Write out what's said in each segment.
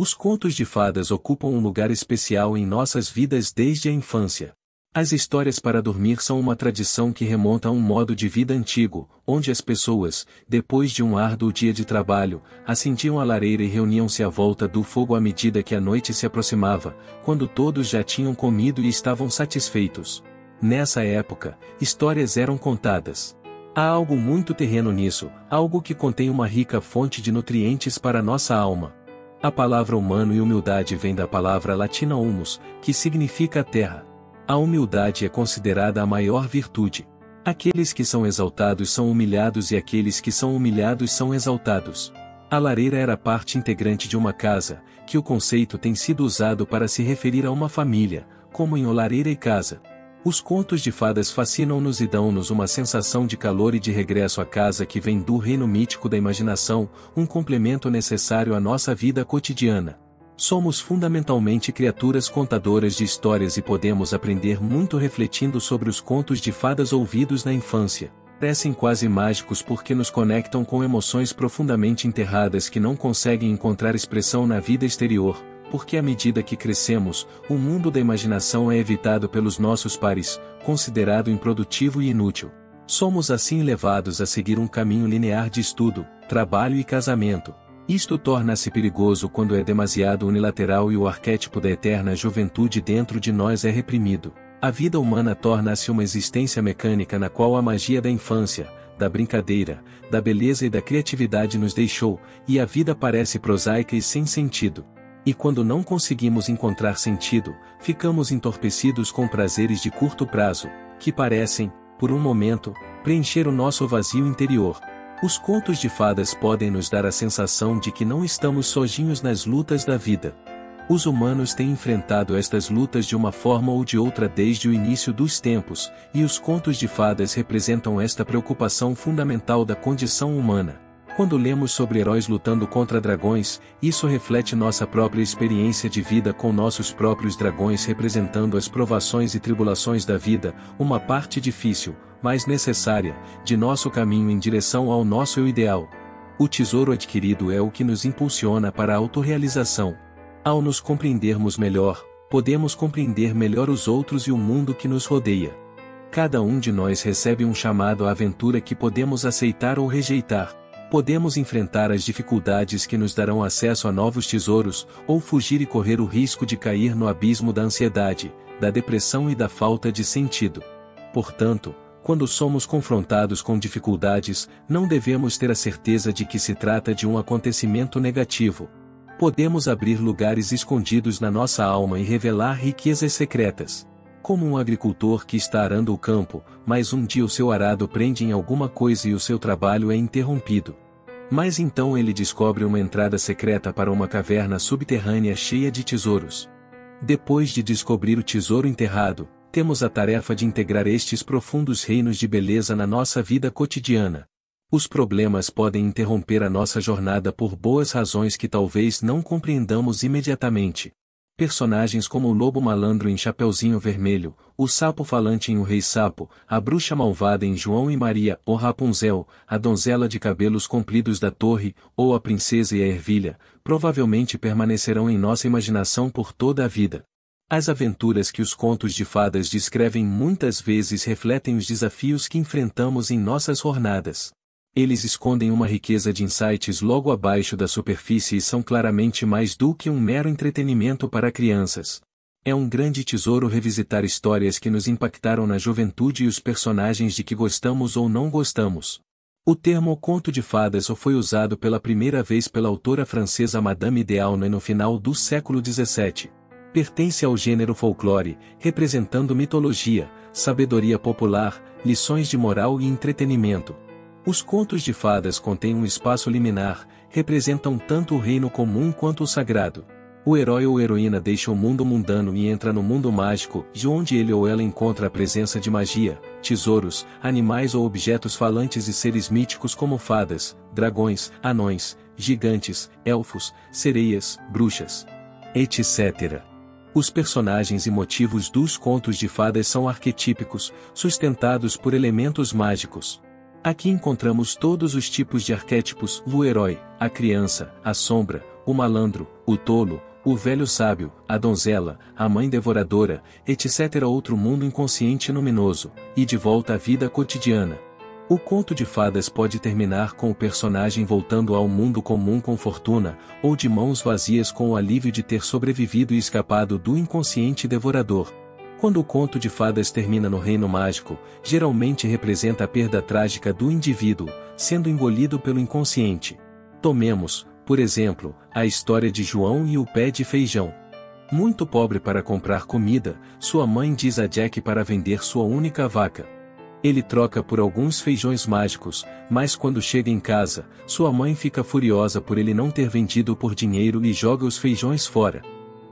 Os contos de fadas ocupam um lugar especial em nossas vidas desde a infância. As histórias para dormir são uma tradição que remonta a um modo de vida antigo, onde as pessoas, depois de um árduo dia de trabalho, acendiam a lareira e reuniam-se à volta do fogo à medida que a noite se aproximava, quando todos já tinham comido e estavam satisfeitos. Nessa época, histórias eram contadas. Há algo muito terreno nisso, algo que contém uma rica fonte de nutrientes para nossa alma. A palavra humano e humildade vem da palavra latina humus, que significa terra. A humildade é considerada a maior virtude. Aqueles que são exaltados são humilhados e aqueles que são humilhados são exaltados. A lareira era parte integrante de uma casa, que o conceito tem sido usado para se referir a uma família, como em O Lareira e Casa. Os contos de fadas fascinam-nos e dão-nos uma sensação de calor e de regresso à casa que vem do reino mítico da imaginação, um complemento necessário à nossa vida cotidiana. Somos fundamentalmente criaturas contadoras de histórias e podemos aprender muito refletindo sobre os contos de fadas ouvidos na infância. Parecem quase mágicos porque nos conectam com emoções profundamente enterradas que não conseguem encontrar expressão na vida exterior. Porque à medida que crescemos, o mundo da imaginação é evitado pelos nossos pares, considerado improdutivo e inútil. Somos assim levados a seguir um caminho linear de estudo, trabalho e casamento. Isto torna-se perigoso quando é demasiado unilateral e o arquétipo da eterna juventude dentro de nós é reprimido. A vida humana torna-se uma existência mecânica na qual a magia da infância, da brincadeira, da beleza e da criatividade nos deixou, e a vida parece prosaica e sem sentido. E quando não conseguimos encontrar sentido, ficamos entorpecidos com prazeres de curto prazo, que parecem, por um momento, preencher o nosso vazio interior. Os contos de fadas podem nos dar a sensação de que não estamos sozinhos nas lutas da vida. Os humanos têm enfrentado estas lutas de uma forma ou de outra desde o início dos tempos, e os contos de fadas representam esta preocupação fundamental da condição humana. Quando lemos sobre heróis lutando contra dragões, isso reflete nossa própria experiência de vida com nossos próprios dragões representando as provações e tribulações da vida, uma parte difícil, mas necessária, de nosso caminho em direção ao nosso eu ideal. O tesouro adquirido é o que nos impulsiona para a autorrealização. Ao nos compreendermos melhor, podemos compreender melhor os outros e o mundo que nos rodeia. Cada um de nós recebe um chamado à aventura que podemos aceitar ou rejeitar. Podemos enfrentar as dificuldades que nos darão acesso a novos tesouros, ou fugir e correr o risco de cair no abismo da ansiedade, da depressão e da falta de sentido. Portanto, quando somos confrontados com dificuldades, não devemos ter a certeza de que se trata de um acontecimento negativo. Podemos abrir lugares escondidos na nossa alma e revelar riquezas secretas. Como um agricultor que está arando o campo, mas um dia o seu arado prende em alguma coisa e o seu trabalho é interrompido. Mas então ele descobre uma entrada secreta para uma caverna subterrânea cheia de tesouros. Depois de descobrir o tesouro enterrado, temos a tarefa de integrar estes profundos reinos de beleza na nossa vida cotidiana. Os problemas podem interromper a nossa jornada por boas razões que talvez não compreendamos imediatamente. Personagens como o lobo malandro em Chapeuzinho Vermelho, o sapo falante em O Rei Sapo, a bruxa malvada em João e Maria, ou Rapunzel, a donzela de cabelos compridos da torre, ou a princesa e a ervilha, provavelmente permanecerão em nossa imaginação por toda a vida. As aventuras que os contos de fadas descrevem muitas vezes refletem os desafios que enfrentamos em nossas jornadas. Eles escondem uma riqueza de insights logo abaixo da superfície e são claramente mais do que um mero entretenimento para crianças. É um grande tesouro revisitar histórias que nos impactaram na juventude e os personagens de que gostamos ou não gostamos. O termo conto de fadas foi usado pela primeira vez pela autora francesa Madame de Aulnoy no final do século XVII. Pertence ao gênero folclore, representando mitologia, sabedoria popular, lições de moral e entretenimento. Os contos de fadas contêm um espaço liminar, representam tanto o reino comum quanto o sagrado. O herói ou heroína deixa o mundo mundano e entra no mundo mágico, de onde ele ou ela encontra a presença de magia, tesouros, animais ou objetos falantes e seres míticos como fadas, dragões, anões, gigantes, elfos, sereias, bruxas, etc. Os personagens e motivos dos contos de fadas são arquetípicos, sustentados por elementos mágicos. Aqui encontramos todos os tipos de arquétipos: o herói, a criança, a sombra, o malandro, o tolo, o velho sábio, a donzela, a mãe devoradora, etc. Outro mundo inconsciente e luminoso, e de volta à vida cotidiana. O conto de fadas pode terminar com o personagem voltando ao mundo comum com fortuna, ou de mãos vazias com o alívio de ter sobrevivido e escapado do inconsciente devorador. Quando o conto de fadas termina no reino mágico, geralmente representa a perda trágica do indivíduo, sendo engolido pelo inconsciente. Tomemos, por exemplo, a história de João e o pé de feijão. Muito pobre para comprar comida, sua mãe diz a Jack para vender sua única vaca. Ele troca por alguns feijões mágicos, mas quando chega em casa, sua mãe fica furiosa por ele não ter vendido por dinheiro e joga os feijões fora.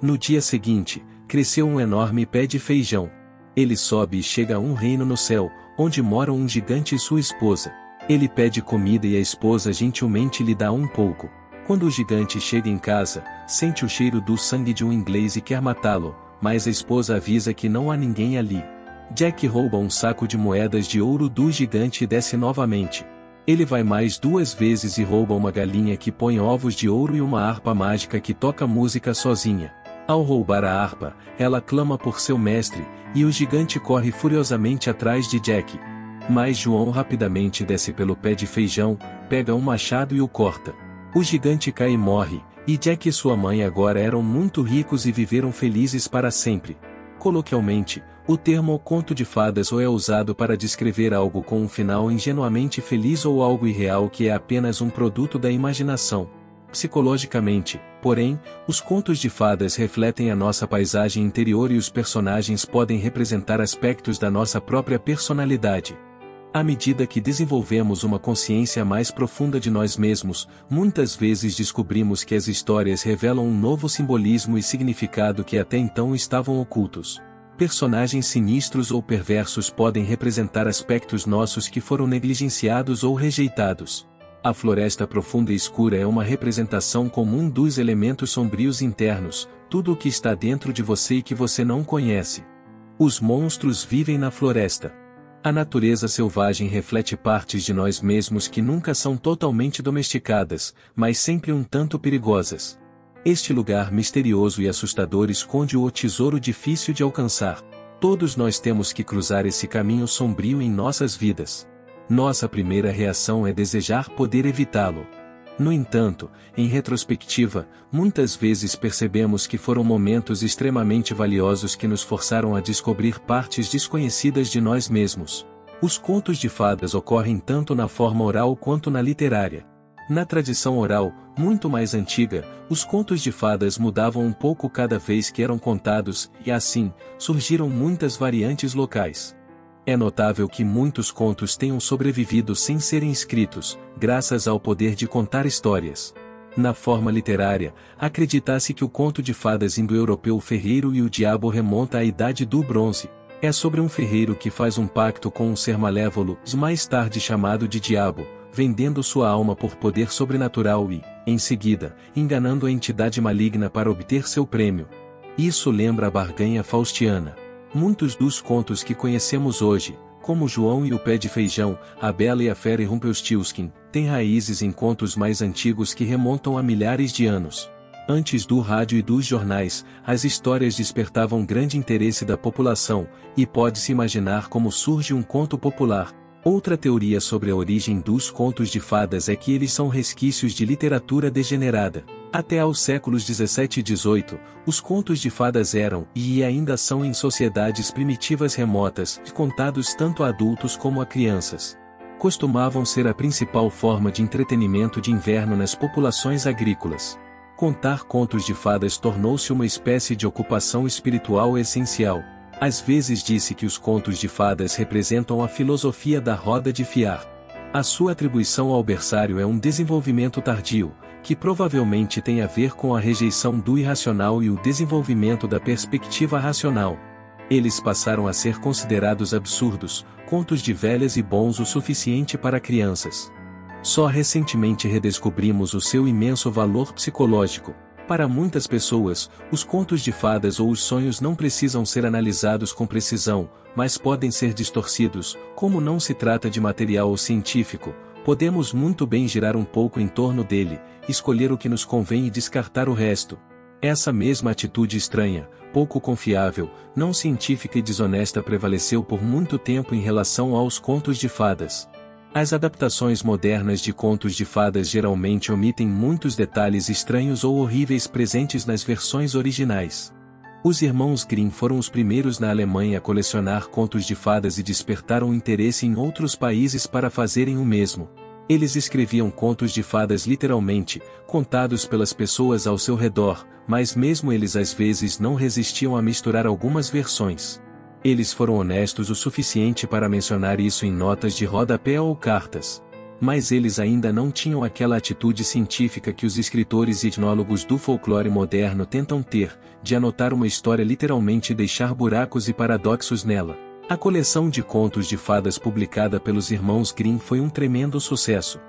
No dia seguinte, cresceu um enorme pé de feijão. Ele sobe e chega a um reino no céu, onde moram um gigante e sua esposa. Ele pede comida e a esposa gentilmente lhe dá um pouco. Quando o gigante chega em casa, sente o cheiro do sangue de um inglês e quer matá-lo, mas a esposa avisa que não há ninguém ali. Jack rouba um saco de moedas de ouro do gigante e desce novamente. Ele vai mais 2 vezes e rouba uma galinha que põe ovos de ouro e uma harpa mágica que toca música sozinha. Ao roubar a harpa, ela clama por seu mestre, e o gigante corre furiosamente atrás de Jack. Mas João rapidamente desce pelo pé de feijão, pega um machado e o corta. O gigante cai e morre, e Jack e sua mãe agora eram muito ricos e viveram felizes para sempre. Coloquialmente, o termo conto de fadas ou é usado para descrever algo com um final ingenuamente feliz ou algo irreal que é apenas um produto da imaginação. Psicologicamente, porém, os contos de fadas refletem a nossa paisagem interior e os personagens podem representar aspectos da nossa própria personalidade. À medida que desenvolvemos uma consciência mais profunda de nós mesmos, muitas vezes descobrimos que as histórias revelam um novo simbolismo e significado que até então estavam ocultos. Personagens sinistros ou perversos podem representar aspectos nossos que foram negligenciados ou rejeitados. A floresta profunda e escura é uma representação comum dos elementos sombrios internos, tudo o que está dentro de você e que você não conhece. Os monstros vivem na floresta. A natureza selvagem reflete partes de nós mesmos que nunca são totalmente domesticadas, mas sempre um tanto perigosas. Este lugar misterioso e assustador esconde o tesouro difícil de alcançar. Todos nós temos que cruzar esse caminho sombrio em nossas vidas. Nossa primeira reação é desejar poder evitá-lo. No entanto, em retrospectiva, muitas vezes percebemos que foram momentos extremamente valiosos que nos forçaram a descobrir partes desconhecidas de nós mesmos. Os contos de fadas ocorrem tanto na forma oral quanto na literária. Na tradição oral, muito mais antiga, os contos de fadas mudavam um pouco cada vez que eram contados, e assim, surgiram muitas variantes locais. É notável que muitos contos tenham sobrevivido sem serem escritos, graças ao poder de contar histórias. Na forma literária, acredita-se que o conto de fadas indo-europeu O Ferreiro e o Diabo remonta à Idade do Bronze. É sobre um ferreiro que faz um pacto com um ser malévolo, mais tarde chamado de Diabo, vendendo sua alma por poder sobrenatural e, em seguida, enganando a entidade maligna para obter seu prêmio. Isso lembra a barganha faustiana. Muitos dos contos que conhecemos hoje, como João e o Pé de Feijão, A Bela e a Fera e Rumpelstiltskin, têm raízes em contos mais antigos que remontam a milhares de anos. Antes do rádio e dos jornais, as histórias despertavam grande interesse da população, e pode-se imaginar como surge um conto popular. Outra teoria sobre a origem dos contos de fadas é que eles são resquícios de literatura degenerada. Até aos séculos 17 e 18, os contos de fadas eram, e ainda são em sociedades primitivas remotas, contados tanto a adultos como a crianças. Costumavam ser a principal forma de entretenimento de inverno nas populações agrícolas. Contar contos de fadas tornou-se uma espécie de ocupação espiritual essencial. Às vezes disse que os contos de fadas representam a filosofia da roda de fiar. A sua atribuição ao berçário é um desenvolvimento tardio, que provavelmente tem a ver com a rejeição do irracional e o desenvolvimento da perspectiva racional. Eles passaram a ser considerados absurdos, contos de velhas e bons o suficiente para crianças. Só recentemente redescobrimos o seu imenso valor psicológico. Para muitas pessoas, os contos de fadas ou os sonhos não precisam ser analisados com precisão, mas podem ser distorcidos, como não se trata de material científico. Podemos muito bem girar um pouco em torno dele, escolher o que nos convém e descartar o resto. Essa mesma atitude estranha, pouco confiável, não científica e desonesta prevaleceu por muito tempo em relação aos contos de fadas. As adaptações modernas de contos de fadas geralmente omitem muitos detalhes estranhos ou horríveis presentes nas versões originais. Os irmãos Grimm foram os primeiros na Alemanha a colecionar contos de fadas e despertaram interesse em outros países para fazerem o mesmo. Eles escreviam contos de fadas literalmente, contados pelas pessoas ao seu redor, mas mesmo eles às vezes não resistiam a misturar algumas versões. Eles foram honestos o suficiente para mencionar isso em notas de rodapé ou cartas. Mas eles ainda não tinham aquela atitude científica que os escritores e etnólogos do folclore moderno tentam ter, de anotar uma história literalmente e deixar buracos e paradoxos nela. A coleção de contos de fadas publicada pelos irmãos Grimm foi um tremendo sucesso.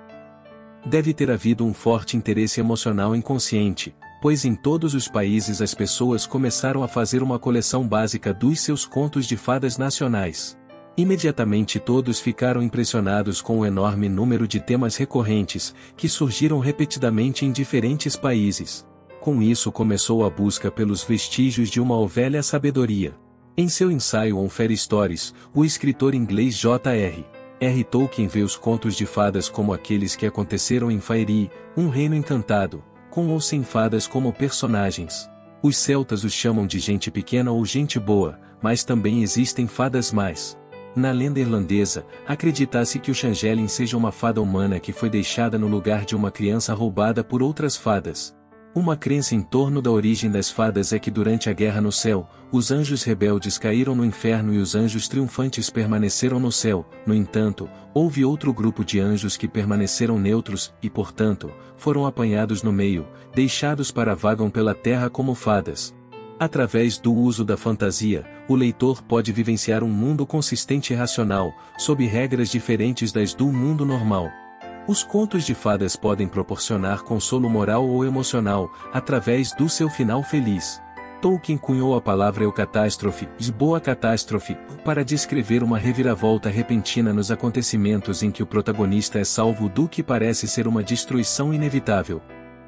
Deve ter havido um forte interesse emocional inconsciente, pois em todos os países as pessoas começaram a fazer uma coleção básica dos seus contos de fadas nacionais. Imediatamente todos ficaram impressionados com o enorme número de temas recorrentes, que surgiram repetidamente em diferentes países. Com isso começou a busca pelos vestígios de uma velha sabedoria. Em seu ensaio On Fairy Stories, o escritor inglês J.R.R. Tolkien vê os contos de fadas como aqueles que aconteceram em Faerie, um reino encantado, com ou sem fadas como personagens. Os celtas os chamam de gente pequena ou gente boa, mas também existem fadas más. Na lenda irlandesa, acredita-se que o Changelin seja uma fada humana que foi deixada no lugar de uma criança roubada por outras fadas. Uma crença em torno da origem das fadas é que durante a guerra no céu, os anjos rebeldes caíram no inferno e os anjos triunfantes permaneceram no céu. No entanto, houve outro grupo de anjos que permaneceram neutros e, portanto, foram apanhados no meio, deixados para vagam pela terra como fadas. Através do uso da fantasia, o leitor pode vivenciar um mundo consistente e racional, sob regras diferentes das do mundo normal. Os contos de fadas podem proporcionar consolo moral ou emocional, através do seu final feliz. Tolkien cunhou a palavra eucatástrofe, boa catástrofe, para descrever uma reviravolta repentina nos acontecimentos em que o protagonista é salvo do que parece ser uma destruição inevitável.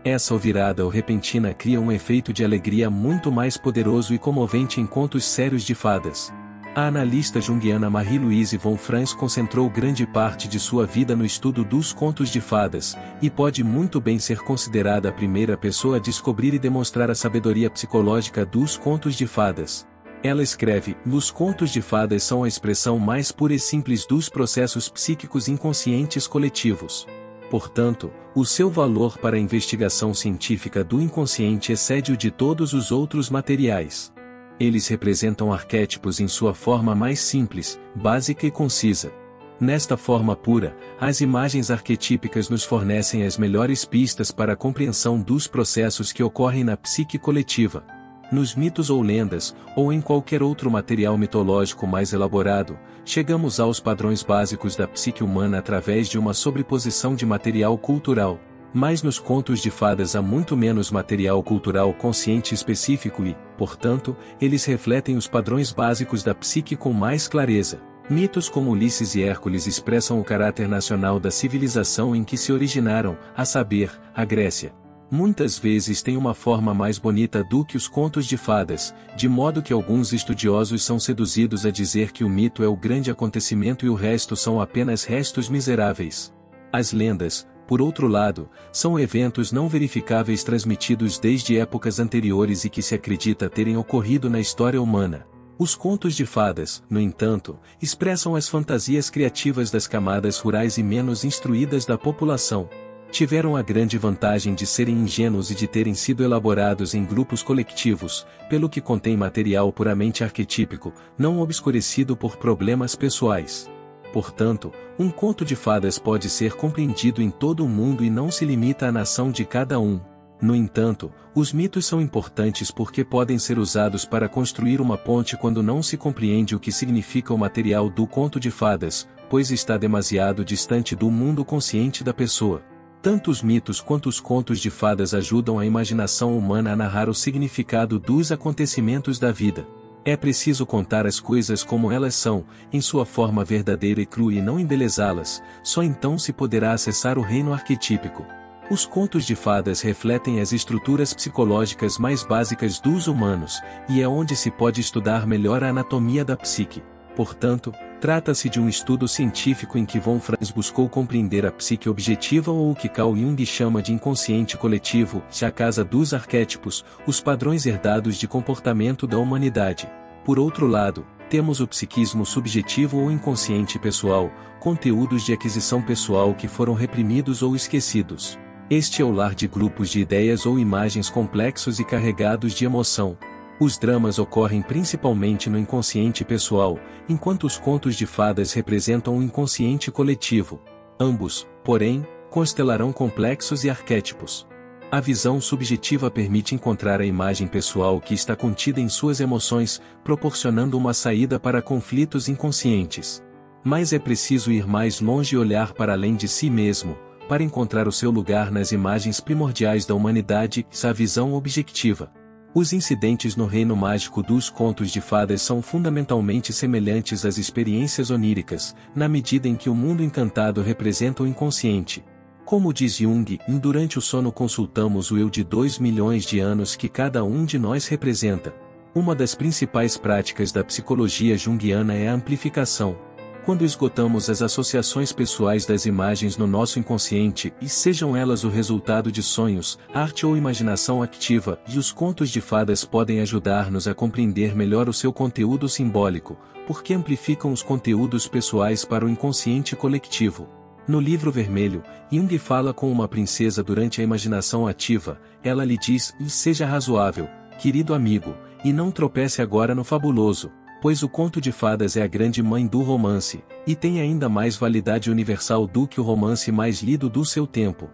Essa virada ou repentina cria um efeito de alegria muito mais poderoso e comovente em contos sérios de fadas. A analista junguiana Marie-Louise von Franz concentrou grande parte de sua vida no estudo dos contos de fadas, e pode muito bem ser considerada a primeira pessoa a descobrir e demonstrar a sabedoria psicológica dos contos de fadas. Ela escreve: os contos de fadas são a expressão mais pura e simples dos processos psíquicos inconscientes coletivos. Portanto, o seu valor para a investigação científica do inconsciente excede o de todos os outros materiais. Eles representam arquétipos em sua forma mais simples, básica e concisa. Nesta forma pura, as imagens arquetípicas nos fornecem as melhores pistas para a compreensão dos processos que ocorrem na psique coletiva. Nos mitos ou lendas, ou em qualquer outro material mitológico mais elaborado, chegamos aos padrões básicos da psique humana através de uma sobreposição de material cultural. Mas nos contos de fadas há muito menos material cultural consciente específico e, portanto, eles refletem os padrões básicos da psique com mais clareza. Mitos como Ulisses e Hércules expressam o caráter nacional da civilização em que se originaram, a saber, a Grécia. Muitas vezes têm uma forma mais bonita do que os contos de fadas, de modo que alguns estudiosos são seduzidos a dizer que o mito é o grande acontecimento e o resto são apenas restos miseráveis. As lendas, por outro lado, são eventos não verificáveis transmitidos desde épocas anteriores e que se acredita terem ocorrido na história humana. Os contos de fadas, no entanto, expressam as fantasias criativas das camadas rurais e menos instruídas da população. Tiveram a grande vantagem de serem ingênuos e de terem sido elaborados em grupos coletivos, pelo que contém material puramente arquetípico, não obscurecido por problemas pessoais. Portanto, um conto de fadas pode ser compreendido em todo o mundo e não se limita à nação de cada um. No entanto, os mitos são importantes porque podem ser usados para construir uma ponte quando não se compreende o que significa o material do conto de fadas, pois está demasiado distante do mundo consciente da pessoa. Tanto os mitos quanto os contos de fadas ajudam a imaginação humana a narrar o significado dos acontecimentos da vida. É preciso contar as coisas como elas são, em sua forma verdadeira e crua e não embelezá-las, só então se poderá acessar o reino arquetípico. Os contos de fadas refletem as estruturas psicológicas mais básicas dos humanos, e é onde se pode estudar melhor a anatomia da psique. Portanto, trata-se de um estudo científico em que von Franz buscou compreender a psique objetiva ou o que Carl Jung chama de inconsciente coletivo, a casa dos arquétipos, os padrões herdados de comportamento da humanidade. Por outro lado, temos o psiquismo subjetivo ou inconsciente pessoal, conteúdos de aquisição pessoal que foram reprimidos ou esquecidos. Este é o lar de grupos de ideias ou imagens complexos e carregados de emoção. Os dramas ocorrem principalmente no inconsciente pessoal, enquanto os contos de fadas representam o inconsciente coletivo. Ambos, porém, constelarão complexos e arquétipos. A visão subjetiva permite encontrar a imagem pessoal que está contida em suas emoções, proporcionando uma saída para conflitos inconscientes. Mas é preciso ir mais longe e olhar para além de si mesmo, para encontrar o seu lugar nas imagens primordiais da humanidade, a visão objetiva. Os incidentes no reino mágico dos contos de fadas são fundamentalmente semelhantes às experiências oníricas, na medida em que o mundo encantado representa o inconsciente. Como diz Jung, durante o sono consultamos o eu de 2 milhões de anos que cada um de nós representa. Uma das principais práticas da psicologia junguiana é a amplificação. Quando esgotamos as associações pessoais das imagens no nosso inconsciente, e sejam elas o resultado de sonhos, arte ou imaginação ativa, e os contos de fadas podem ajudar-nos a compreender melhor o seu conteúdo simbólico, porque amplificam os conteúdos pessoais para o inconsciente coletivo. No livro vermelho, Jung fala com uma princesa durante a imaginação ativa, ela lhe diz: seja razoável, querido amigo, e não tropece agora no fabuloso. Pois o conto de fadas é a grande mãe do romance, e tem ainda mais validade universal do que o romance mais lido do seu tempo.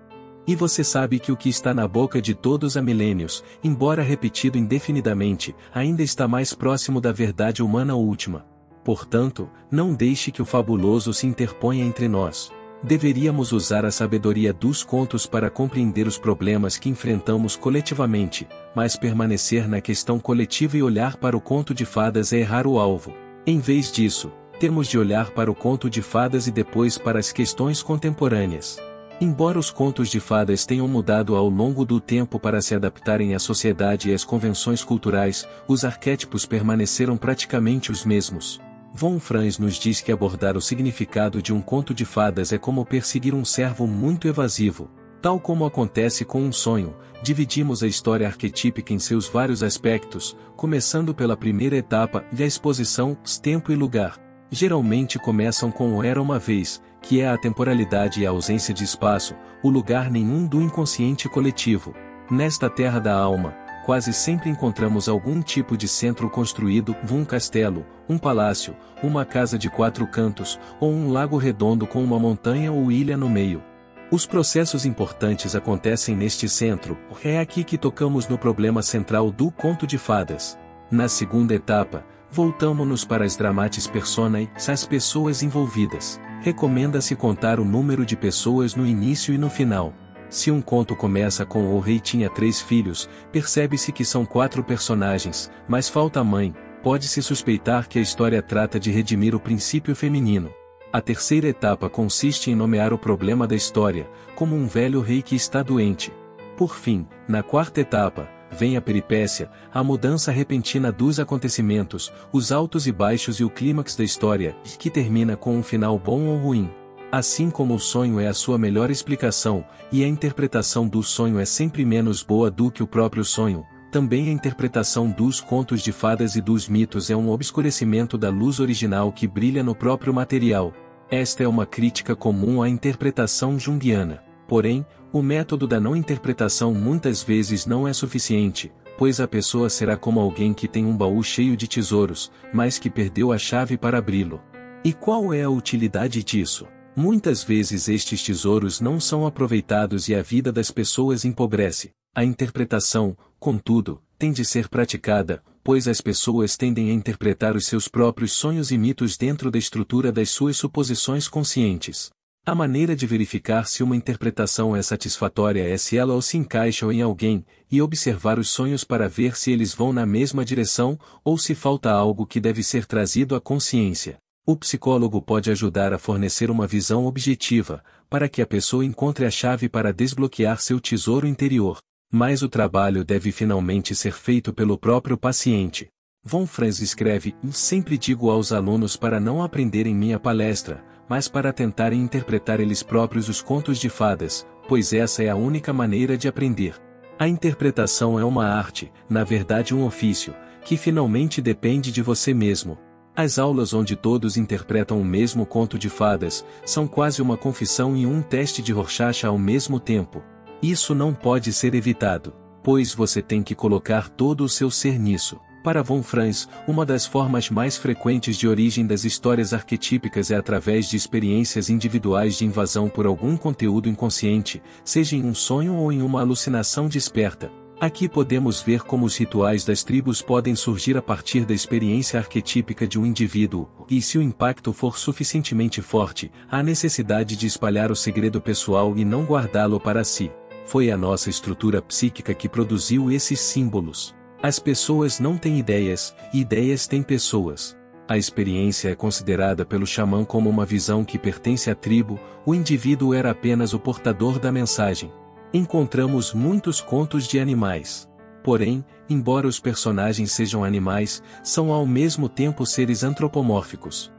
E você sabe que o que está na boca de todos há milênios, embora repetido indefinidamente, ainda está mais próximo da verdade humana última. Portanto, não deixe que o fabuloso se interponha entre nós. Deveríamos usar a sabedoria dos contos para compreender os problemas que enfrentamos coletivamente, mas permanecer na questão coletiva e olhar para o conto de fadas é errar o alvo. Em vez disso, temos de olhar para o conto de fadas e depois para as questões contemporâneas. Embora os contos de fadas tenham mudado ao longo do tempo para se adaptarem à sociedade e às convenções culturais, os arquétipos permaneceram praticamente os mesmos. Von Franz nos diz que abordar o significado de um conto de fadas é como perseguir um cervo muito evasivo. Tal como acontece com um sonho, dividimos a história arquetípica em seus vários aspectos, começando pela primeira etapa, a exposição, tempo e lugar. Geralmente começam com o era uma vez, que é a temporalidade e a ausência de espaço, o lugar nenhum do inconsciente coletivo. Nesta terra da alma, quase sempre encontramos algum tipo de centro construído, um castelo, um palácio, uma casa de 4 cantos, ou um lago redondo com uma montanha ou ilha no meio. Os processos importantes acontecem neste centro, é aqui que tocamos no problema central do conto de fadas. Na segunda etapa, voltamo-nos para as dramatis personae, as pessoas envolvidas. Recomenda-se contar o número de pessoas no início e no final. Se um conto começa com o rei tinha 3 filhos, percebe-se que são 4 personagens, mas falta a mãe, pode-se suspeitar que a história trata de redimir o princípio feminino. A terceira etapa consiste em nomear o problema da história, como um velho rei que está doente. Por fim, na quarta etapa, vem a peripécia, a mudança repentina dos acontecimentos, os altos e baixos e o clímax da história, que termina com um final bom ou ruim. Assim como o sonho é a sua melhor explicação, e a interpretação do sonho é sempre menos boa do que o próprio sonho, também a interpretação dos contos de fadas e dos mitos é um obscurecimento da luz original que brilha no próprio material. Esta é uma crítica comum à interpretação junguiana. Porém, o método da não interpretação muitas vezes não é suficiente, pois a pessoa será como alguém que tem um baú cheio de tesouros, mas que perdeu a chave para abri-lo. E qual é a utilidade disso? Muitas vezes estes tesouros não são aproveitados e a vida das pessoas empobrece. A interpretação, contudo, tem de ser praticada, pois as pessoas tendem a interpretar os seus próprios sonhos e mitos dentro da estrutura das suas suposições conscientes. A maneira de verificar se uma interpretação é satisfatória é se ela ou se encaixa em alguém, e observar os sonhos para ver se eles vão na mesma direção, ou se falta algo que deve ser trazido à consciência. O psicólogo pode ajudar a fornecer uma visão objetiva, para que a pessoa encontre a chave para desbloquear seu tesouro interior. Mas o trabalho deve finalmente ser feito pelo próprio paciente. Von Franz escreve: sempre digo aos alunos para não aprenderem minha palestra, mas para tentarem interpretar eles próprios os contos de fadas, pois essa é a única maneira de aprender. A interpretação é uma arte, na verdade um ofício, que finalmente depende de você mesmo. As aulas onde todos interpretam o mesmo conto de fadas, são quase uma confissão e um teste de Rorschach ao mesmo tempo. Isso não pode ser evitado, pois você tem que colocar todo o seu ser nisso. Para Von Franz, uma das formas mais frequentes de origem das histórias arquetípicas é através de experiências individuais de invasão por algum conteúdo inconsciente, seja em um sonho ou em uma alucinação desperta. Aqui podemos ver como os rituais das tribos podem surgir a partir da experiência arquetípica de um indivíduo, e se o impacto for suficientemente forte, há necessidade de espalhar o segredo pessoal e não guardá-lo para si. Foi a nossa estrutura psíquica que produziu esses símbolos. As pessoas não têm ideias, e ideias têm pessoas. A experiência é considerada pelo xamã como uma visão que pertence à tribo, o indivíduo era apenas o portador da mensagem. Encontramos muitos contos de animais. Porém, embora os personagens sejam animais, são ao mesmo tempo seres antropomórficos.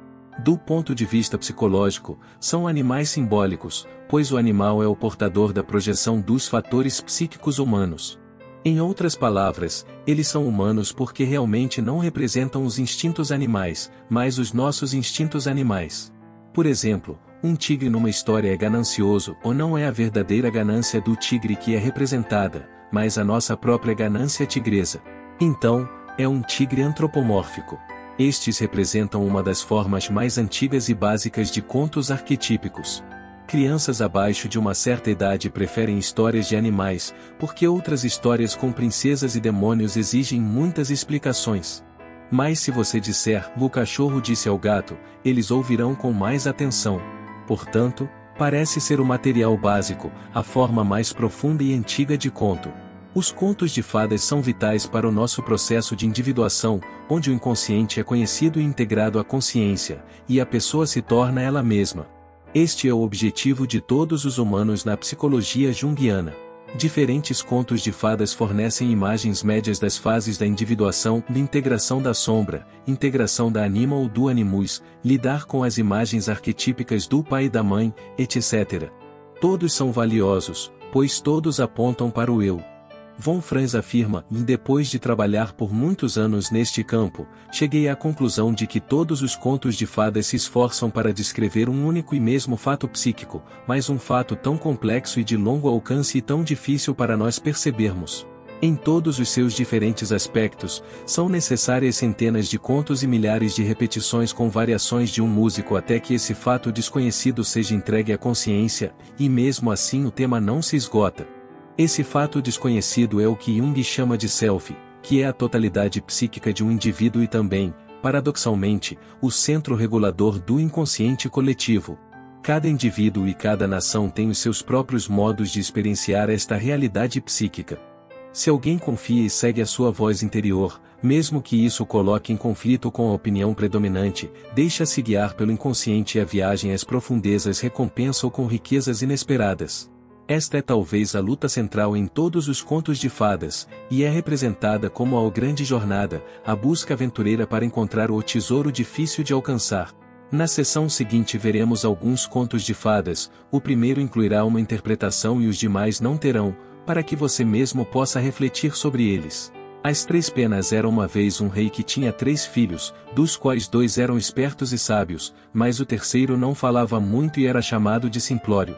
Do ponto de vista psicológico, são animais simbólicos, pois o animal é o portador da projeção dos fatores psíquicos humanos. Em outras palavras, eles são humanos porque realmente não representam os instintos animais, mas os nossos instintos animais. Por exemplo, um tigre numa história é ganancioso ou não é a verdadeira ganância do tigre que é representada, mas a nossa própria ganância tigresa. Então, é um tigre antropomórfico. Estes representam uma das formas mais antigas e básicas de contos arquetípicos. Crianças abaixo de uma certa idade preferem histórias de animais, porque outras histórias com princesas e demônios exigem muitas explicações. Mas se você disser, o cachorro disse ao gato, eles ouvirão com mais atenção. Portanto, parece ser o material básico, a forma mais profunda e antiga de conto. Os contos de fadas são vitais para o nosso processo de individuação, onde o inconsciente é conhecido e integrado à consciência, e a pessoa se torna ela mesma. Este é o objetivo de todos os humanos na psicologia junguiana. Diferentes contos de fadas fornecem imagens médias das fases da individuação, de integração da sombra, integração da anima ou do animus, lidar com as imagens arquetípicas do pai e da mãe, etc. Todos são valiosos, pois todos apontam para o eu. Von Franz afirma, depois de trabalhar por muitos anos neste campo, cheguei à conclusão de que todos os contos de fadas se esforçam para descrever um único e mesmo fato psíquico, mas um fato tão complexo e de longo alcance e tão difícil para nós percebermos. Em todos os seus diferentes aspectos, são necessárias centenas de contos e milhares de repetições com variações de um músico até que esse fato desconhecido seja entregue à consciência, e mesmo assim o tema não se esgota. Esse fato desconhecido é o que Jung chama de self, que é a totalidade psíquica de um indivíduo e também, paradoxalmente, o centro regulador do inconsciente coletivo. Cada indivíduo e cada nação tem os seus próprios modos de experienciar esta realidade psíquica. Se alguém confia e segue a sua voz interior, mesmo que isso o coloque em conflito com a opinião predominante, deixa-se guiar pelo inconsciente e a viagem às profundezas recompensa-o com riquezas inesperadas. Esta é talvez a luta central em todos os contos de fadas, e é representada como a grande jornada, a busca aventureira para encontrar o tesouro difícil de alcançar. Na sessão seguinte veremos alguns contos de fadas, o primeiro incluirá uma interpretação e os demais não terão, para que você mesmo possa refletir sobre eles. As 3 penas. Era uma vez um rei que tinha 3 filhos, dos quais 2 eram espertos e sábios, mas o terceiro não falava muito e era chamado de Simplório.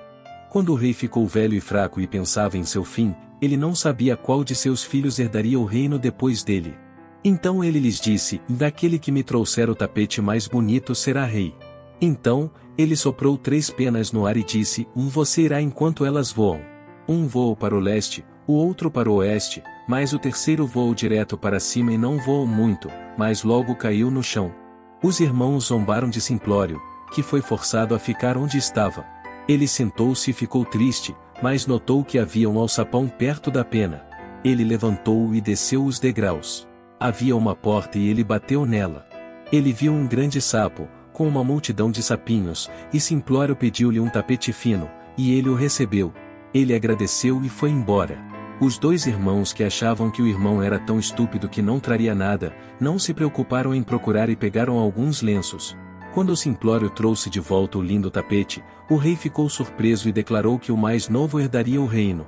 Quando o rei ficou velho e fraco e pensava em seu fim, ele não sabia qual de seus filhos herdaria o reino depois dele. Então ele lhes disse, daquele que me trouxer o tapete mais bonito será rei. Então, ele soprou 3 penas no ar e disse, você irá enquanto elas voam. Um voou para o leste, o outro para o oeste, mas o terceiro voou direto para cima e não voou muito, mas logo caiu no chão. Os irmãos zombaram de Simplório, que foi forçado a ficar onde estava. Ele sentou-se e ficou triste, mas notou que havia um alçapão perto da pena. Ele levantou-o e desceu os degraus. Havia uma porta e ele bateu nela. Ele viu um grande sapo, com uma multidão de sapinhos, e Simplório pediu-lhe um tapete fino, e ele o recebeu. Ele agradeceu e foi embora. Os dois irmãos que achavam que o irmão era tão estúpido que não traria nada, não se preocuparam em procurar e pegaram alguns lenços. Quando Simplório trouxe de volta o lindo tapete, o rei ficou surpreso e declarou que o mais novo herdaria o reino.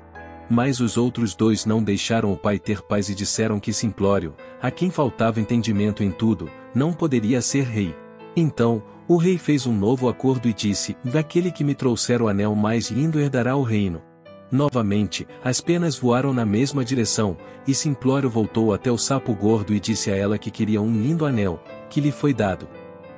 Mas os outros dois não deixaram o pai ter paz e disseram que Simplório, a quem faltava entendimento em tudo, não poderia ser rei. Então, o rei fez um novo acordo e disse: daquele que me trouxer o anel mais lindo herdará o reino. Novamente, as penas voaram na mesma direção, e Simplório voltou até o sapo gordo e disse a ela que queria um lindo anel, que lhe foi dado.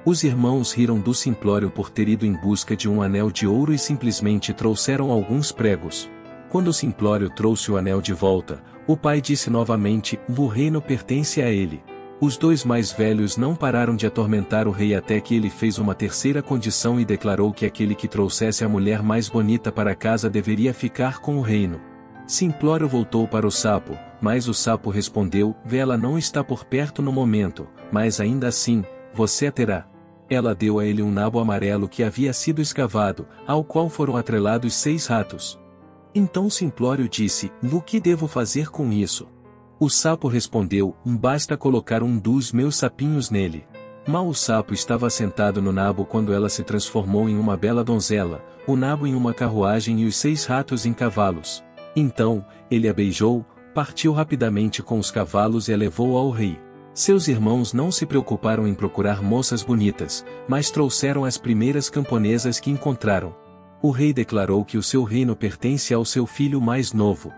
Os irmãos riram do Simplório por ter ido em busca de um anel de ouro e simplesmente trouxeram alguns pregos. Quando Simplório trouxe o anel de volta, o pai disse novamente: o reino pertence a ele. Os dois mais velhos não pararam de atormentar o rei até que ele fez uma terceira condição e declarou que aquele que trouxesse a mulher mais bonita para casa deveria ficar com o reino. Simplório voltou para o sapo, mas o sapo respondeu: ela não está por perto no momento, mas ainda assim, você a terá. Ela deu a ele um nabo amarelo que havia sido escavado, ao qual foram atrelados 6 ratos. Então Simplório disse: o que devo fazer com isso? O sapo respondeu: basta colocar um dos meus sapinhos nele. Mal o sapo estava sentado no nabo quando ela se transformou em uma bela donzela, o nabo em uma carruagem e os 6 ratos em cavalos. Então, ele a beijou, partiu rapidamente com os cavalos e a levou ao rei. Seus irmãos não se preocuparam em procurar moças bonitas, mas trouxeram as primeiras camponesas que encontraram. O rei declarou que o seu reino pertence ao seu filho mais novo.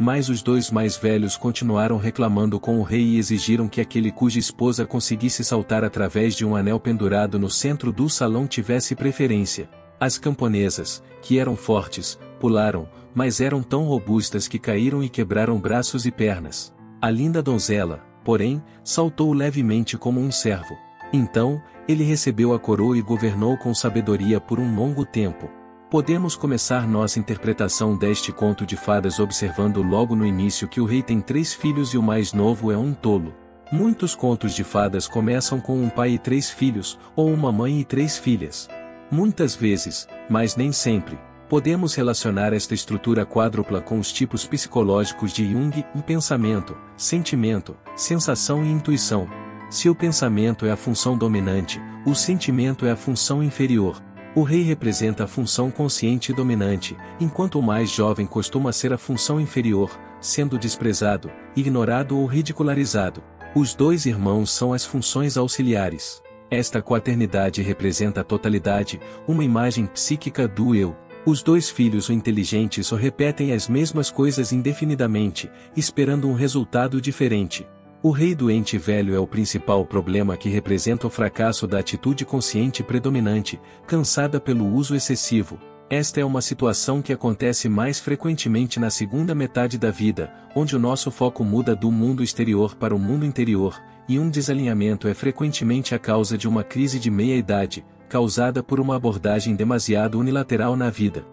Mas os dois mais velhos continuaram reclamando com o rei e exigiram que aquele cuja esposa conseguisse saltar através de um anel pendurado no centro do salão tivesse preferência. As camponesas, que eram fortes, pularam, mas eram tão robustas que caíram e quebraram braços e pernas. A linda donzela, porém, saltou levemente como um cervo. Então, ele recebeu a coroa e governou com sabedoria por um longo tempo. Podemos começar nossa interpretação deste conto de fadas observando logo no início que o rei tem 3 filhos e o mais novo é um tolo. Muitos contos de fadas começam com um pai e 3 filhos, ou uma mãe e 3 filhas. Muitas vezes, mas nem sempre, podemos relacionar esta estrutura quádrupla com os tipos psicológicos de Jung: pensamento, sentimento, sensação e intuição. Se o pensamento é a função dominante, o sentimento é a função inferior. O rei representa a função consciente e dominante, enquanto o mais jovem costuma ser a função inferior, sendo desprezado, ignorado ou ridicularizado. Os dois irmãos são as funções auxiliares. Esta quaternidade representa a totalidade, uma imagem psíquica do eu. Os dois filhos inteligentes só repetem as mesmas coisas indefinidamente, esperando um resultado diferente. O rei doente velho é o principal problema que representa o fracasso da atitude consciente predominante, cansada pelo uso excessivo. Esta é uma situação que acontece mais frequentemente na segunda metade da vida, onde o nosso foco muda do mundo exterior para o mundo interior, e um desalinhamento é frequentemente a causa de uma crise de meia-idade, causada por uma abordagem demasiado unilateral na vida.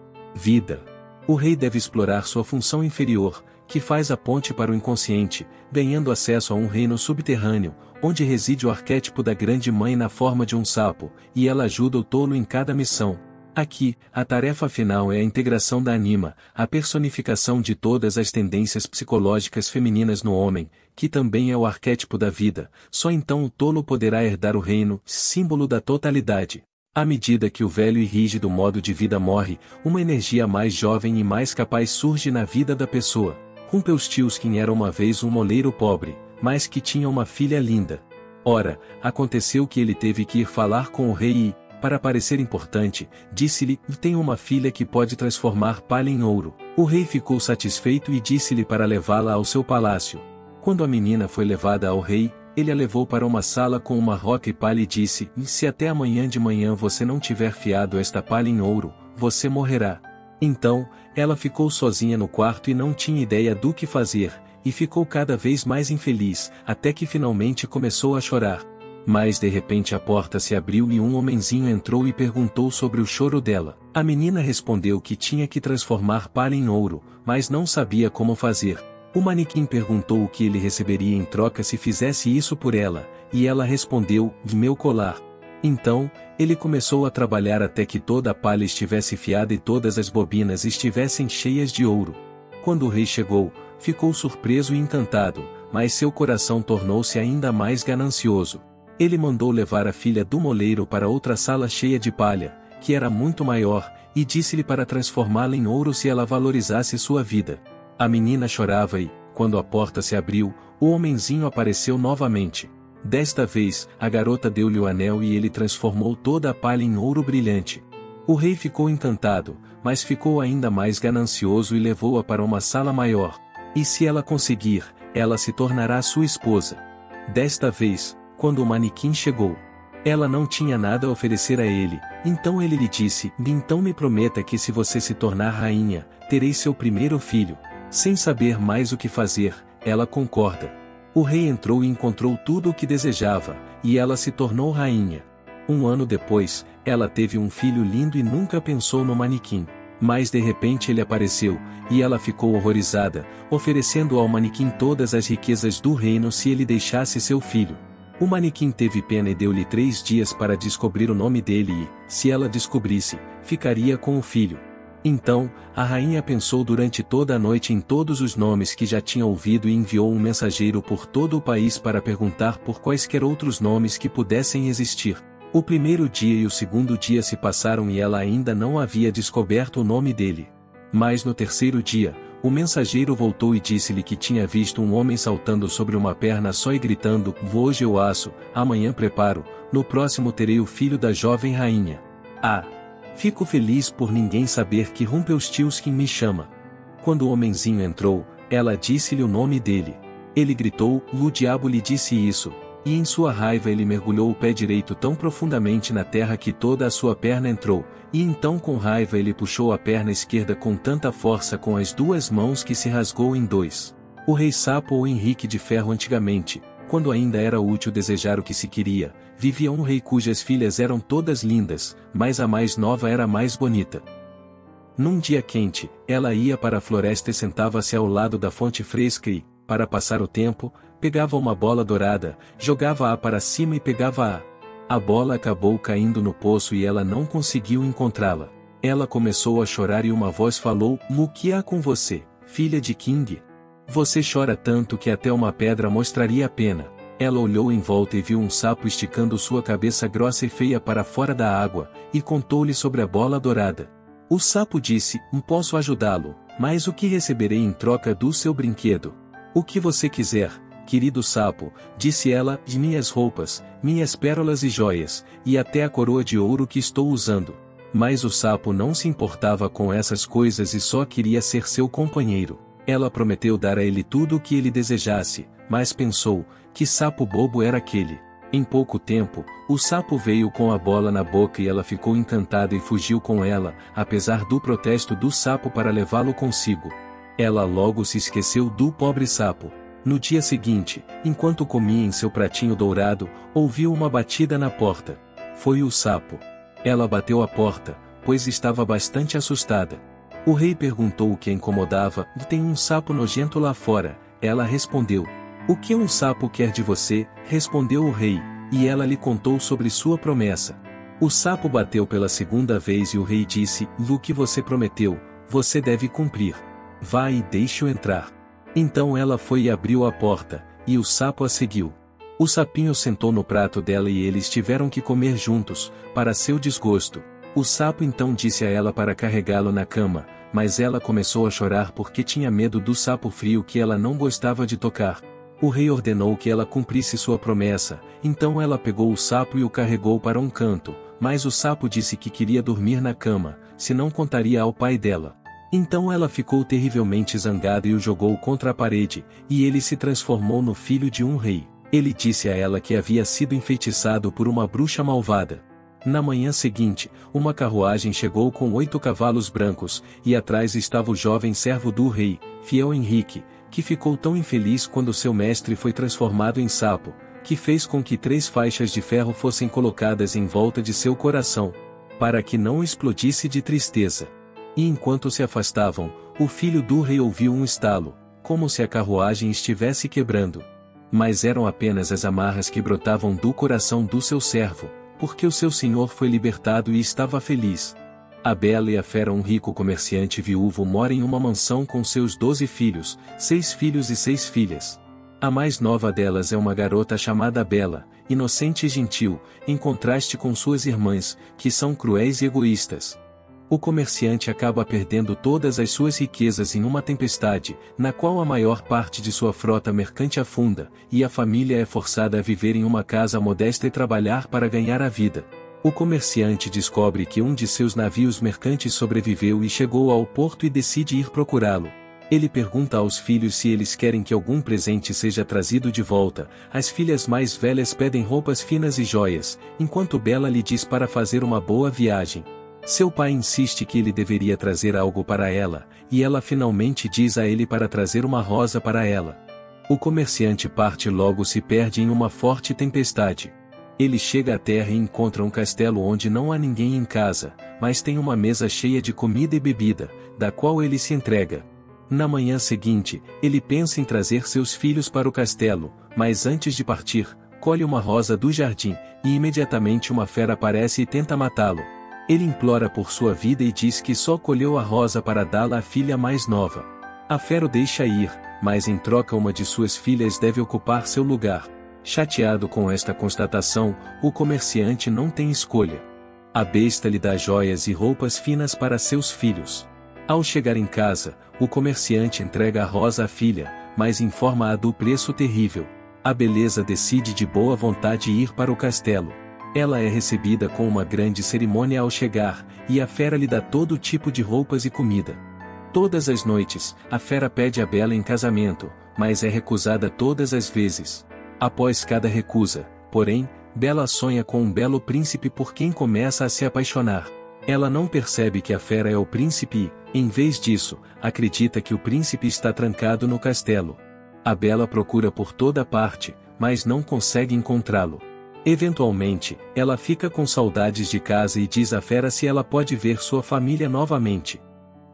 O rei deve explorar sua função inferior, que faz a ponte para o inconsciente, ganhando acesso a um reino subterrâneo, onde reside o arquétipo da grande mãe na forma de um sapo, e ela ajuda o tolo em cada missão. Aqui, a tarefa final é a integração da anima, a personificação de todas as tendências psicológicas femininas no homem, que também é o arquétipo da vida. Só então o tolo poderá herdar o reino, símbolo da totalidade. À medida que o velho e rígido modo de vida morre, uma energia mais jovem e mais capaz surge na vida da pessoa. Rumpelstiltskin era uma vez um moleiro pobre, mas que tinha uma filha linda. Ora, aconteceu que ele teve que ir falar com o rei e, para parecer importante, disse-lhe: tenho uma filha que pode transformar palha em ouro. O rei ficou satisfeito e disse-lhe para levá-la ao seu palácio. Quando a menina foi levada ao rei, ele a levou para uma sala com uma roca e palha e disse: se até amanhã de manhã você não tiver fiado esta palha em ouro, você morrerá. Então, ela ficou sozinha no quarto e não tinha ideia do que fazer, e ficou cada vez mais infeliz, até que finalmente começou a chorar. Mas de repente a porta se abriu e um homenzinho entrou e perguntou sobre o choro dela. A menina respondeu que tinha que transformar palha em ouro, mas não sabia como fazer. O manequim perguntou o que ele receberia em troca se fizesse isso por ela, e ela respondeu, meu colar. Então, ele começou a trabalhar até que toda a palha estivesse fiada e todas as bobinas estivessem cheias de ouro. Quando o rei chegou, ficou surpreso e encantado, mas seu coração tornou-se ainda mais ganancioso. Ele mandou levar a filha do moleiro para outra sala cheia de palha, que era muito maior, e disse-lhe para transformá-la em ouro se ela valorizasse sua vida. A menina chorava e, quando a porta se abriu, o homenzinho apareceu novamente. Desta vez, a garota deu-lhe o anel e ele transformou toda a palha em ouro brilhante. O rei ficou encantado, mas ficou ainda mais ganancioso e levou-a para uma sala maior. E se ela conseguir, ela se tornará sua esposa. Desta vez, quando o manequim chegou, ela não tinha nada a oferecer a ele, então ele lhe disse, então me prometa que se você se tornar rainha, terei seu primeiro filho. Sem saber mais o que fazer, ela concorda. O rei entrou e encontrou tudo o que desejava, e ela se tornou rainha. 1 ano depois, ela teve um filho lindo e nunca pensou no manequim. Mas de repente ele apareceu, e ela ficou horrorizada, oferecendo ao manequim todas as riquezas do reino se ele deixasse seu filho. O manequim teve pena e deu-lhe 3 dias para descobrir o nome dele e, se ela descobrisse, ficaria com o filho. Então, a rainha pensou durante toda a noite em todos os nomes que já tinha ouvido e enviou um mensageiro por todo o país para perguntar por quaisquer outros nomes que pudessem existir. O primeiro dia e o segundo dia se passaram e ela ainda não havia descoberto o nome dele. Mas no terceiro dia, o mensageiro voltou e disse-lhe que tinha visto um homem saltando sobre uma perna só e gritando, hoje eu asso, amanhã preparo, no próximo terei o filho da jovem rainha. Ah! Fico feliz por ninguém saber que Rumpelstiltskin me chama. Quando o homenzinho entrou, ela disse-lhe o nome dele. Ele gritou, o diabo lhe disse isso, e em sua raiva ele mergulhou o pé direito tão profundamente na terra que toda a sua perna entrou, e então com raiva ele puxou a perna esquerda com tanta força com as 2 mãos que se rasgou em 2. O rei Sapo ou Henrique de Ferro antigamente, quando ainda era útil desejar o que se queria, vivia um rei cujas filhas eram todas lindas, mas a mais nova era a mais bonita. Num dia quente, ela ia para a floresta e sentava-se ao lado da fonte fresca e, para passar o tempo, pegava uma bola dourada, jogava-a para cima e pegava-a. A bola acabou caindo no poço e ela não conseguiu encontrá-la. Ela começou a chorar e uma voz falou, o que há com você, filha de King? Você chora tanto que até uma pedra mostraria a pena. Ela olhou em volta e viu um sapo esticando sua cabeça grossa e feia para fora da água, e contou-lhe sobre a bola dourada. O sapo disse, posso ajudá-lo, mas o que receberei em troca do seu brinquedo? O que você quiser, querido sapo, disse ela, de minhas roupas, minhas pérolas e joias, e até a coroa de ouro que estou usando. Mas o sapo não se importava com essas coisas e só queria ser seu companheiro. Ela prometeu dar a ele tudo o que ele desejasse, mas pensou, que sapo bobo era aquele. Em pouco tempo, o sapo veio com a bola na boca e ela ficou encantada e fugiu com ela, apesar do protesto do sapo para levá-lo consigo. Ela logo se esqueceu do pobre sapo. No dia seguinte, enquanto comia em seu pratinho dourado, ouviu uma batida na porta. Foi o sapo. Ela bateu a porta, pois estava bastante assustada. O rei perguntou o que a incomodava, tem um sapo nojento lá fora. Ela respondeu. O que um sapo quer de você? Respondeu o rei, e ela lhe contou sobre sua promessa. O sapo bateu pela segunda vez e o rei disse, o que você prometeu, você deve cumprir. Vá e deixe-o entrar. Então ela foi e abriu a porta, e o sapo a seguiu. O sapinho sentou no prato dela e eles tiveram que comer juntos, para seu desgosto. O sapo então disse a ela para carregá-lo na cama, mas ela começou a chorar porque tinha medo do sapo frio que ela não gostava de tocar. O rei ordenou que ela cumprisse sua promessa, então ela pegou o sapo e o carregou para um canto, mas o sapo disse que queria dormir na cama, senão contaria ao pai dela. Então ela ficou terrivelmente zangada e o jogou contra a parede, e ele se transformou no filho de um rei. Ele disse a ela que havia sido enfeitiçado por uma bruxa malvada. Na manhã seguinte, uma carruagem chegou com 8 cavalos brancos, e atrás estava o jovem servo do rei, fiel Henrique, que ficou tão infeliz quando seu mestre foi transformado em sapo, que fez com que 3 faixas de ferro fossem colocadas em volta de seu coração, para que não explodisse de tristeza. E enquanto se afastavam, o filho do rei ouviu um estalo, como se a carruagem estivesse quebrando. Mas eram apenas as amarras que brotavam do coração do seu servo, porque o seu senhor foi libertado e estava feliz. A bela e a fera, um rico comerciante viúvo, mora em uma mansão com seus 12 filhos, 6 filhos e 6 filhas. A mais nova delas é uma garota chamada Bela, inocente e gentil, em contraste com suas irmãs, que são cruéis e egoístas. O comerciante acaba perdendo todas as suas riquezas em uma tempestade, na qual a maior parte de sua frota mercante afunda, e a família é forçada a viver em uma casa modesta e trabalhar para ganhar a vida. O comerciante descobre que um de seus navios mercantes sobreviveu e chegou ao porto e decide ir procurá-lo. Ele pergunta aos filhos se eles querem que algum presente seja trazido de volta. As filhas mais velhas pedem roupas finas e joias, enquanto Bela lhe diz para fazer uma boa viagem. Seu pai insiste que ele deveria trazer algo para ela, e ela finalmente diz a ele para trazer uma rosa para ela. O comerciante parte e logo se perde em uma forte tempestade. Ele chega à terra e encontra um castelo onde não há ninguém em casa, mas tem uma mesa cheia de comida e bebida, da qual ele se entrega. Na manhã seguinte, ele pensa em trazer seus filhos para o castelo, mas antes de partir, colhe uma rosa do jardim, e imediatamente uma fera aparece e tenta matá-lo. Ele implora por sua vida e diz que só colheu a rosa para dá-la à filha mais nova. A fera o deixa ir, mas em troca uma de suas filhas deve ocupar seu lugar. Chateado com esta constatação, o comerciante não tem escolha. A besta lhe dá joias e roupas finas para seus filhos. Ao chegar em casa, o comerciante entrega a rosa à filha, mas informa-a do preço terrível. A beleza decide de boa vontade ir para o castelo. Ela é recebida com uma grande cerimônia ao chegar, e a fera lhe dá todo tipo de roupas e comida. Todas as noites, a fera pede a Bela em casamento, mas é recusada todas as vezes. Após cada recusa, porém, Bela sonha com um belo príncipe por quem começa a se apaixonar. Ela não percebe que a fera é o príncipe e, em vez disso, acredita que o príncipe está trancado no castelo. A Bela procura por toda parte, mas não consegue encontrá-lo. Eventualmente, ela fica com saudades de casa e diz à fera se ela pode ver sua família novamente.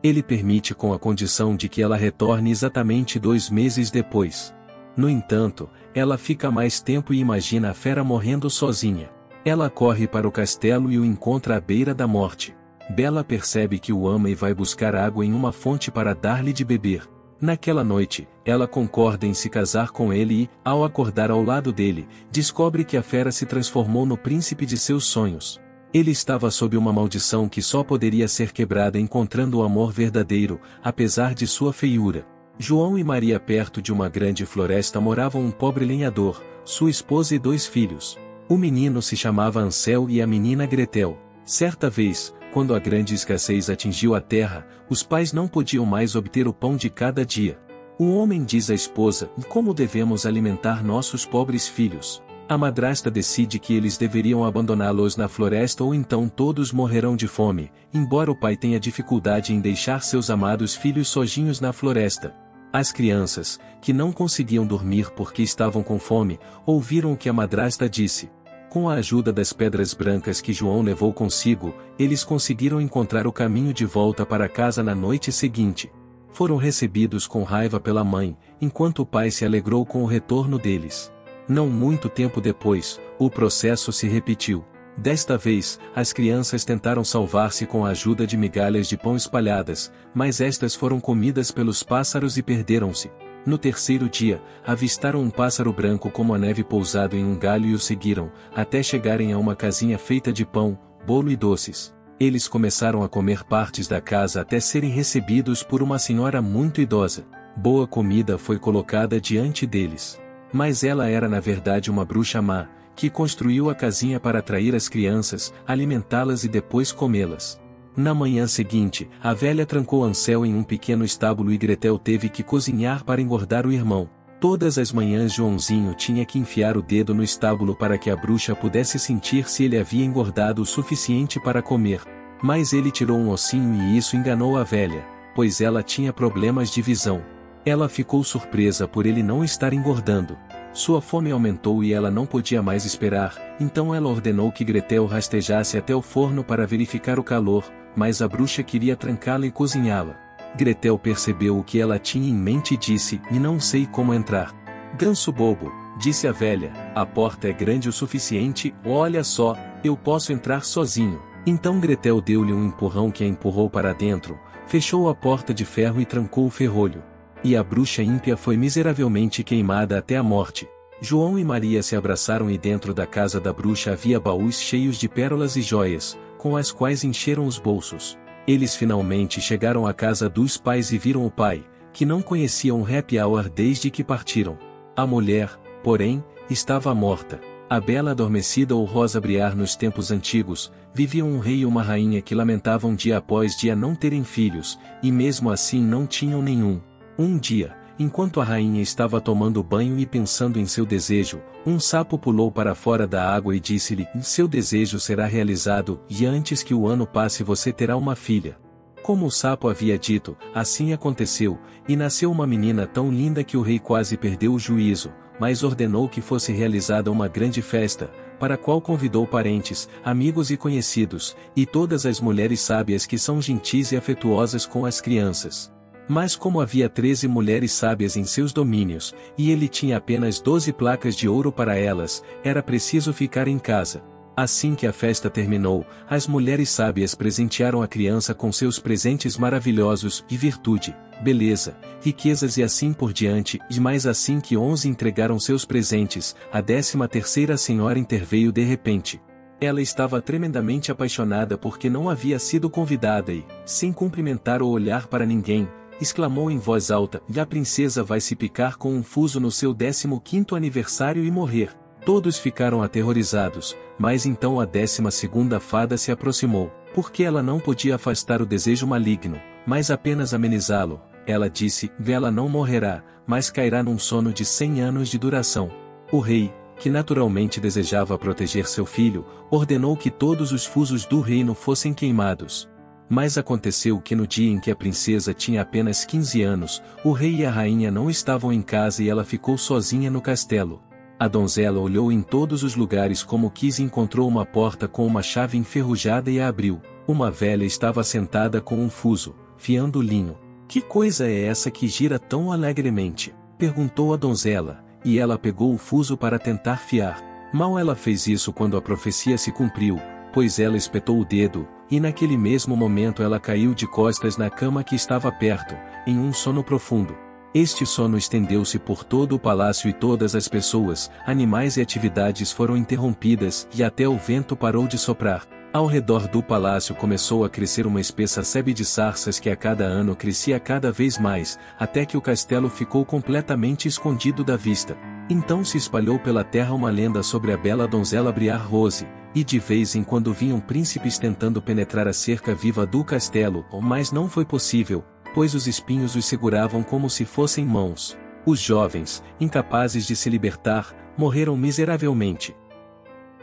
Ele permite com a condição de que ela retorne exatamente 2 meses depois. No entanto, ela fica mais tempo e imagina a fera morrendo sozinha. Ela corre para o castelo e o encontra à beira da morte. Bela percebe que o ama e vai buscar água em uma fonte para dar-lhe de beber. Naquela noite, ela concorda em se casar com ele e, ao acordar ao lado dele, descobre que a fera se transformou no príncipe de seus sonhos. Ele estava sob uma maldição que só poderia ser quebrada encontrando o amor verdadeiro, apesar de sua feiura. João e Maria, perto de uma grande floresta, moravam um pobre lenhador, sua esposa e 2 filhos. O menino se chamava Ansel e a menina Gretel. Certa vez, quando a grande escassez atingiu a terra, os pais não podiam mais obter o pão de cada dia. O homem diz à esposa: como devemos alimentar nossos pobres filhos? A madrasta decide que eles deveriam abandoná-los na floresta ou então todos morrerão de fome, embora o pai tenha dificuldade em deixar seus amados filhos sozinhos na floresta. As crianças, que não conseguiam dormir porque estavam com fome, ouviram o que a madrasta disse. Com a ajuda das pedras brancas que João levou consigo, eles conseguiram encontrar o caminho de volta para casa na noite seguinte. Foram recebidos com raiva pela mãe, enquanto o pai se alegrou com o retorno deles. Não muito tempo depois, o processo se repetiu. Desta vez, as crianças tentaram salvar-se com a ajuda de migalhas de pão espalhadas, mas estas foram comidas pelos pássaros e perderam-se. No terceiro dia, avistaram um pássaro branco como a neve pousado em um galho e o seguiram, até chegarem a uma casinha feita de pão, bolo e doces. Eles começaram a comer partes da casa até serem recebidos por uma senhora muito idosa. Boa comida foi colocada diante deles. Mas ela era na verdade uma bruxa má, que construiu a casinha para atrair as crianças, alimentá-las e depois comê-las. Na manhã seguinte, a velha trancou Ansel em um pequeno estábulo e Gretel teve que cozinhar para engordar o irmão. Todas as manhãs Joãozinho tinha que enfiar o dedo no estábulo para que a bruxa pudesse sentir se ele havia engordado o suficiente para comer. Mas ele tirou um ossinho e isso enganou a velha, pois ela tinha problemas de visão. Ela ficou surpresa por ele não estar engordando. Sua fome aumentou e ela não podia mais esperar, então ela ordenou que Gretel rastejasse até o forno para verificar o calor, mas a bruxa queria trancá-la e cozinhá-la. Gretel percebeu o que ela tinha em mente e disse: "Não sei como entrar." "Ganso bobo", disse a velha, "a porta é grande o suficiente, olha só, eu posso entrar sozinho." Então Gretel deu-lhe um empurrão que a empurrou para dentro, fechou a porta de ferro e trancou o ferrolho. E a bruxa ímpia foi miseravelmente queimada até a morte. João e Maria se abraçaram e dentro da casa da bruxa havia baús cheios de pérolas e joias, com as quais encheram os bolsos. Eles finalmente chegaram à casa dos pais e viram o pai, que não conhecia um happy hour desde que partiram. A mulher, porém, estava morta. A bela adormecida ou Rosa Briar nos tempos antigos, viviam um rei e uma rainha que lamentavam dia após dia não terem filhos, e mesmo assim não tinham nenhum. Um dia, enquanto a rainha estava tomando banho e pensando em seu desejo, um sapo pulou para fora da água e disse-lhe: "Seu desejo será realizado, e antes que o ano passe você terá uma filha." Como o sapo havia dito, assim aconteceu, e nasceu uma menina tão linda que o rei quase perdeu o juízo, mas ordenou que fosse realizada uma grande festa, para a qual convidou parentes, amigos e conhecidos, e todas as mulheres sábias que são gentis e afetuosas com as crianças. Mas como havia 13 mulheres sábias em seus domínios, e ele tinha apenas 12 placas de ouro para elas, era preciso ficar em casa. Assim que a festa terminou, as mulheres sábias presentearam a criança com seus presentes maravilhosos, de virtude, beleza, riquezas e assim por diante, e mais assim que 11 entregaram seus presentes, a 13ª senhora interveio de repente. Ela estava tremendamente apaixonada porque não havia sido convidada e, sem cumprimentar ou olhar para ninguém, exclamou em voz alta: "A princesa vai se picar com um fuso no seu 15º aniversário e morrer." Todos ficaram aterrorizados, mas então a 12ª fada se aproximou, porque ela não podia afastar o desejo maligno, mas apenas amenizá-lo. Ela disse: "Ela não morrerá, mas cairá num sono de 100 anos de duração." O rei, que naturalmente desejava proteger seu filho, ordenou que todos os fusos do reino fossem queimados. Mas aconteceu que no dia em que a princesa tinha apenas 15 anos, o rei e a rainha não estavam em casa e ela ficou sozinha no castelo. A donzela olhou em todos os lugares como quis e encontrou uma porta com uma chave enferrujada e a abriu. Uma velha estava sentada com um fuso, fiando linho. "Que coisa é essa que gira tão alegremente?" perguntou a donzela, e ela pegou o fuso para tentar fiar. Mal ela fez isso quando a profecia se cumpriu, pois ela espetou o dedo, e naquele mesmo momento ela caiu de costas na cama que estava perto, em um sono profundo. Este sono estendeu-se por todo o palácio e todas as pessoas, animais e atividades foram interrompidas e até o vento parou de soprar. Ao redor do palácio começou a crescer uma espessa sebe de sarças que a cada ano crescia cada vez mais, até que o castelo ficou completamente escondido da vista. Então se espalhou pela terra uma lenda sobre a bela donzela Briar Rose, e de vez em quando vinham príncipes tentando penetrar a cerca viva do castelo, mas não foi possível, pois os espinhos os seguravam como se fossem mãos. Os jovens, incapazes de se libertar, morreram miseravelmente.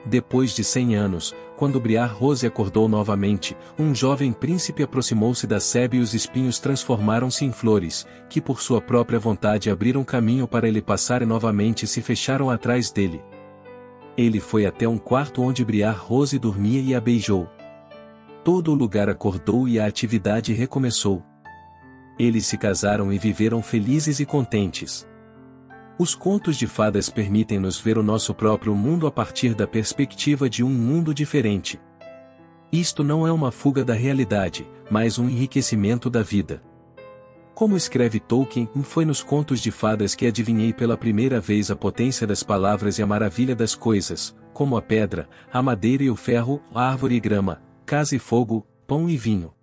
Depois de 100 anos, quando Briar Rose acordou novamente, um jovem príncipe aproximou-se da sebe e os espinhos transformaram-se em flores, que por sua própria vontade abriram caminho para ele passar e novamente se fecharam atrás dele. Ele foi até um quarto onde Briar Rose dormia e a beijou. Todo o lugar acordou e a atividade recomeçou. Eles se casaram e viveram felizes e contentes. Os contos de fadas permitem-nos ver o nosso próprio mundo a partir da perspectiva de um mundo diferente. Isto não é uma fuga da realidade, mas um enriquecimento da vida. Como escreve Tolkien, foi nos contos de fadas que adivinhei pela primeira vez a potência das palavras e a maravilha das coisas, como a pedra, a madeira e o ferro, a árvore e grama, casa e fogo, pão e vinho.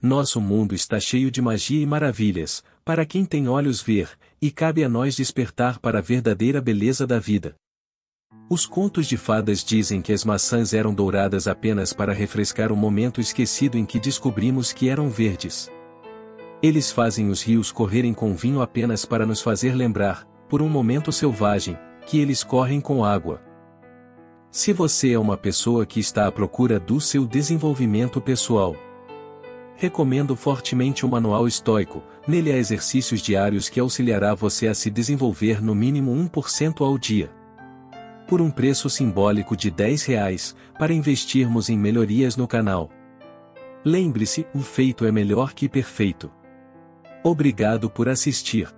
Nosso mundo está cheio de magia e maravilhas, para quem tem olhos ver, e cabe a nós despertar para a verdadeira beleza da vida. Os contos de fadas dizem que as maçãs eram douradas apenas para refrescar o momento esquecido em que descobrimos que eram verdes. Eles fazem os rios correrem com vinho apenas para nos fazer lembrar, por um momento selvagem, que eles correm com água. Se você é uma pessoa que está à procura do seu desenvolvimento pessoal, Recomendo fortemente o Manual Estoico, nele há exercícios diários que auxiliará você a se desenvolver no mínimo 1% ao dia. Por um preço simbólico de R$ 10, para investirmos em melhorias no canal. Lembre-se, o feito é melhor que perfeito. Obrigado por assistir.